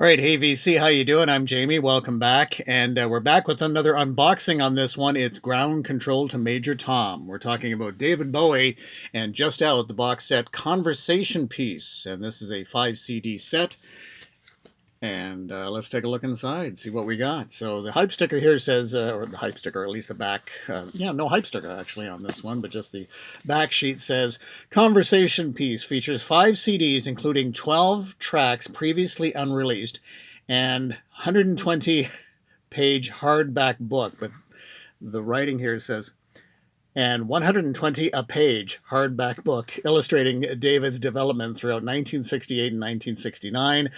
All right, hey VC, how you doing? I'm Jamie. Welcome back, and we're back with another unboxing on this one. It's Ground Control to Major Tom. We're talking about David Bowie, and just out the box set Conversation Piece, and this is a 5 CD set. And let's take a look inside, see what we got. So the hype sticker here says, or the hype sticker, or at least the back, yeah, no hype sticker actually on this one, but just the back sheet says, Conversation Piece features 5 CDs, including 12 tracks previously unreleased, and 120-page hardback book. But the writing here says, and 120 a page hardback book illustrating David's development throughout 1968 and 1969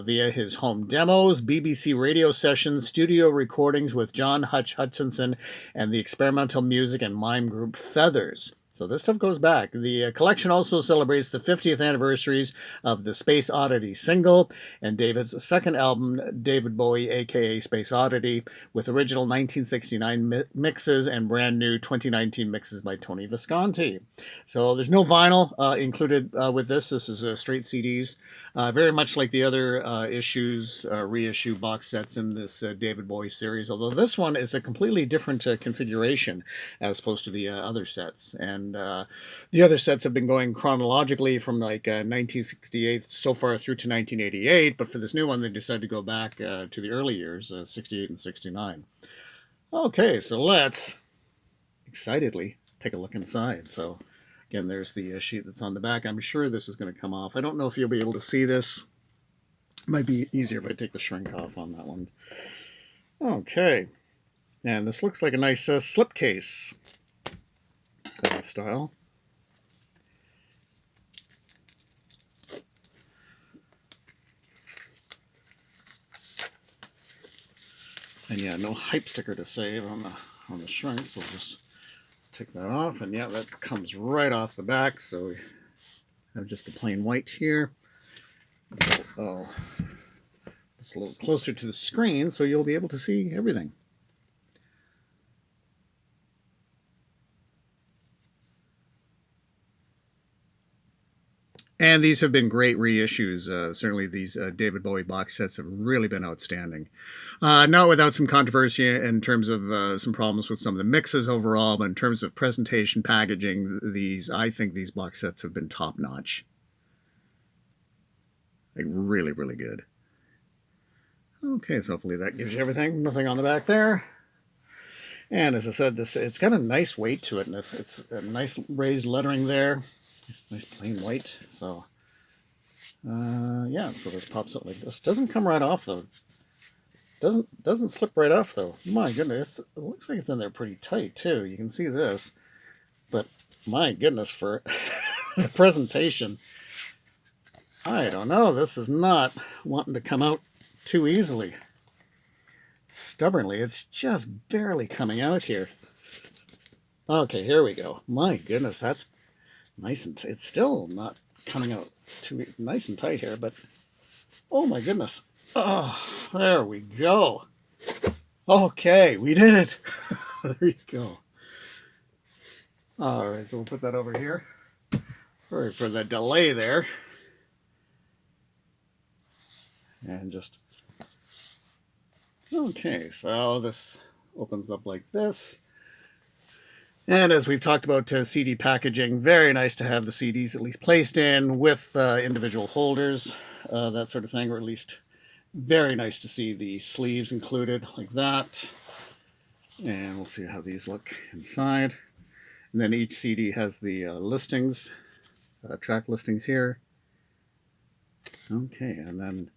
via his home demos, BBC radio sessions, studio recordings with John Hutchinson, and the experimental music and mime group Feathers. So this stuff goes back. The collection also celebrates the 50th anniversaries of the Space Oddity single and David's second album, David Bowie, aka Space Oddity, with original 1969 mixes and brand new 2019 mixes by Tony Visconti. So there's no vinyl included with this. This is straight CDs, very much like the other reissue box sets in this David Bowie series, although this one is a completely different configuration as opposed to the other sets. And the other sets have been going chronologically from like 1968 so far through to 1988, but for this new one they decided to go back to the early years, 68 and 69. Okay, so let's excitedly take a look inside. So again, there's the sheet that's on the back. I'm sure this is going to come off. I don't know if you'll be able to see this. It might be easier if I take the shrink off on that one. Okay, and this looks like a nice slipcase style. And yeah, no hype sticker to save on the shrink, so we'll just take that off. And yeah, that comes right off the back, so we have just the plain white here. So, it's a little closer to the screen, so you'll be able to see everything. And these have been great reissues. Certainly these David Bowie box sets have really been outstanding. Not without some controversy in terms of some problems with some of the mixes overall, but in terms of presentation, packaging, I think these box sets have been top-notch. Like really, really good. Okay, so hopefully that gives you everything. Nothing on the back there. And as I said, it's got a nice weight to it. And it's a nice raised lettering there. Nice plain white. So yeah, so this pops up like this. Doesn't come right off though. Doesn't slip right off though. My goodness, it looks like it's in there pretty tight too. You can see this, but my goodness, for the presentation, I don't know. This is not wanting to come out too easily. Stubbornly, it's just barely coming out here. Okay, here we go. My goodness, that's nice, and it's still not coming out too nice and tight here, but oh my goodness. Oh, there we go. Okay, we did it. There you go. All right, so we'll put that over here. Sorry for the delay there. And just, okay, so this opens up like this. And as we've talked about CD packaging, very nice to have the CDs at least placed in with individual holders, that sort of thing, or at least very nice to see the sleeves included like that. And we'll see how these look inside. And then each CD has the listings, track listings here. Okay, and then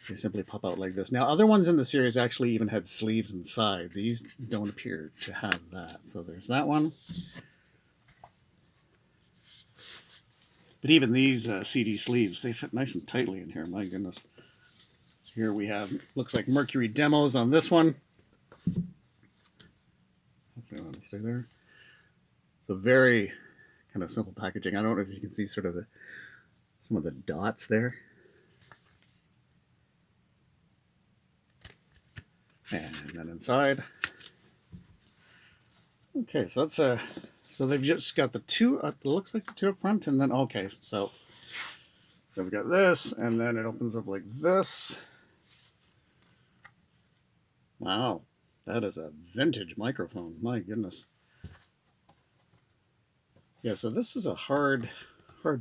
they simply pop out like this. Now, other ones in the series actually even had sleeves inside. These don't appear to have that. So there's that one. But even these CD sleeves, they fit nice and tightly in here. My goodness. So here we have, looks like Mercury demos on this one. Hopefully I want to stay there. So very kind of simple packaging. I don't know if you can see sort of some of the dots there. And then inside. Okay, so that's so they've just got the two, it looks like the two up front, and then, okay, so we've got this, and then it opens up like this. Wow, that is a vintage microphone. My goodness. Yeah, so this is a hard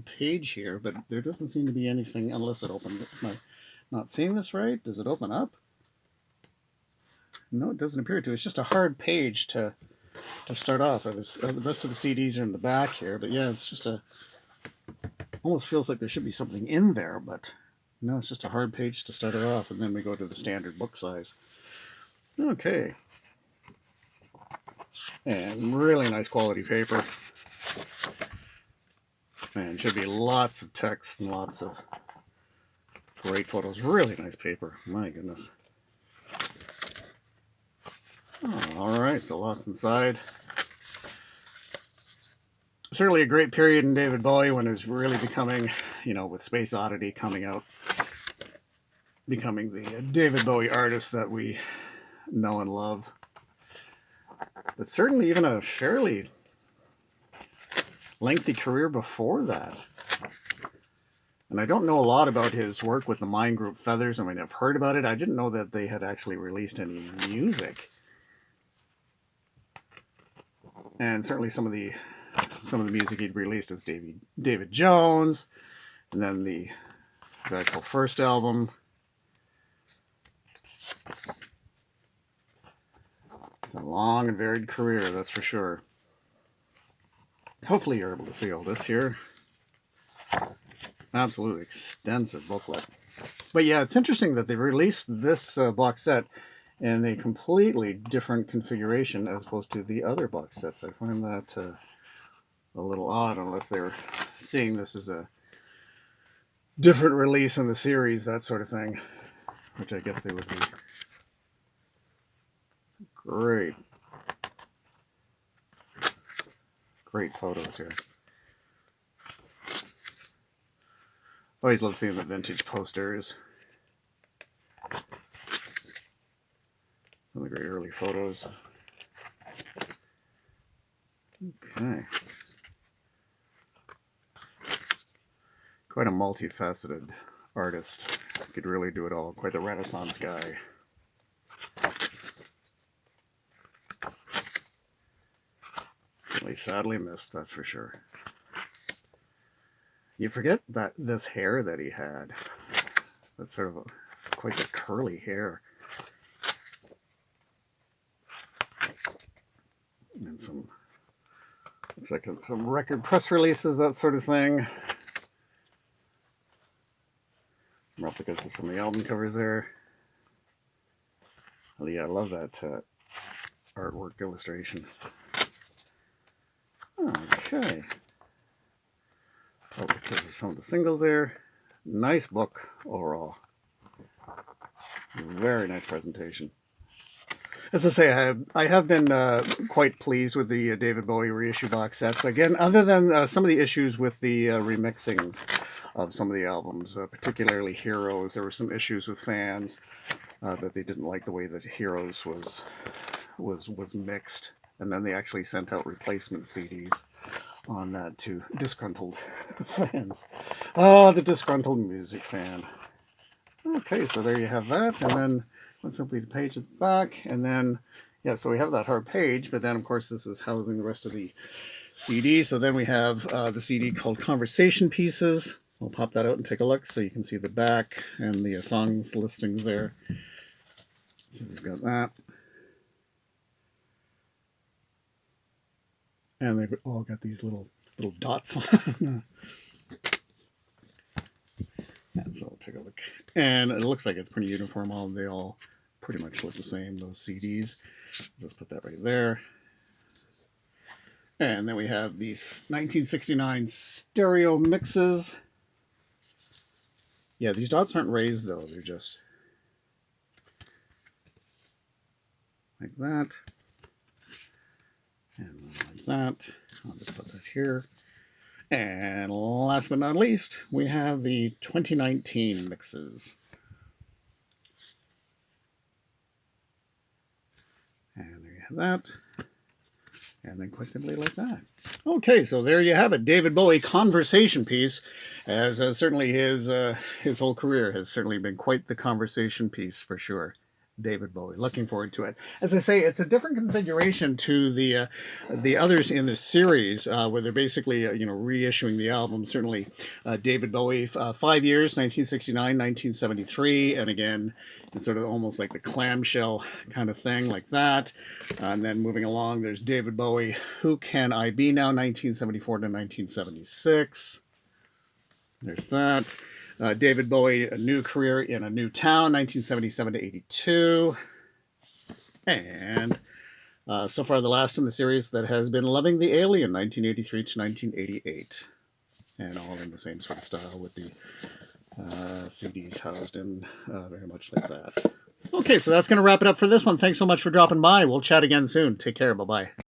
page here, but there doesn't seem to be anything unless it opens. Am I not seeing this right? Does it open up? No, it doesn't appear to. It's just a hard page to start off. The rest of the CDs are in the back here, but yeah, it's just almost feels like there should be something in there, but no, it's just a hard page to start it off, and then we go to the standard book size. Okay. And really nice quality paper. And should be lots of text and lots of great photos. Really nice paper. My goodness. Oh, all right, so lots inside. Certainly a great period in David Bowie when it was really becoming, with Space Oddity coming out, becoming the David Bowie artist that we know and love. But certainly even a fairly lengthy career before that. And I don't know a lot about his work with the Mind Group Feathers. I mean, I've heard about it. I didn't know that they had actually released any music. And certainly some of the music he'd released is David Jones, and then his actual first album. It's a long and varied career, that's for sure. Hopefully you're able to see all this here. Absolutely extensive booklet. But yeah, it's interesting that they released this box set in a completely different configuration as opposed to the other box sets. I find that a little odd, unless they're seeing this as a different release in the series, that sort of thing, which I guess they would be. Great photos here. Always love seeing the vintage posters. Some of the great early photos. Okay. Quite a multifaceted artist. Could really do it all. Quite the Renaissance guy. Certainly sadly missed, that's for sure. You forget that this hair that he had. That's sort of quite the curly hair. And some, looks like some record press releases, that sort of thing. Replicas of some of the album covers there. Oh yeah, I love that artwork illustration. Okay. Because of some of the singles there. Nice book overall. Very nice presentation. As I say, I have been quite pleased with the David Bowie reissue box sets. Again, other than some of the issues with the remixings of some of the albums, particularly Heroes. There were some issues with fans that they didn't like the way that Heroes was mixed, and then they actually sent out replacement CDs on that to disgruntled fans. Oh, the disgruntled music fan. Okay, so there you have that, and then simply the page at the back, and then yeah, so we have that hard page, but then of course this is housing the rest of the CD. So then we have the CD called Conversation Pieces. I'll pop that out and take a look so you can see the back and the songs listings there. So we've got that. And they've all got these little dots on. And so I'll take a look. And it looks like it's pretty uniform. They all pretty much look the same, those CDs. Just put that right there. And then we have these 1969 stereo mixes. Yeah, these dots aren't raised though. They're just like that. And like that. I'll just put that here. And last but not least, we have the 2019 mixes. And there you have that. And then quite simply like that. Okay, so there you have it. David Bowie conversation piece, as certainly his whole career has certainly been quite the conversation piece for sure. David Bowie. Looking forward to it. As I say, it's a different configuration to the others in the series, where they're basically reissuing the album. Certainly, David Bowie, 5 years, 1969, 1973, and again, it's sort of almost like the clamshell kind of thing, like that. And then moving along, there's David Bowie, Who Can I Be Now, 1974 to 1976. There's that. David Bowie, A New Career in a New Town, 1977 to 82. And so far the last in the series that has been Loving the Alien, 1983 to 1988. And all in the same sort of style with the CDs housed in very much like that. Okay, so that's going to wrap it up for this one. Thanks so much for dropping by. We'll chat again soon. Take care. Bye-bye.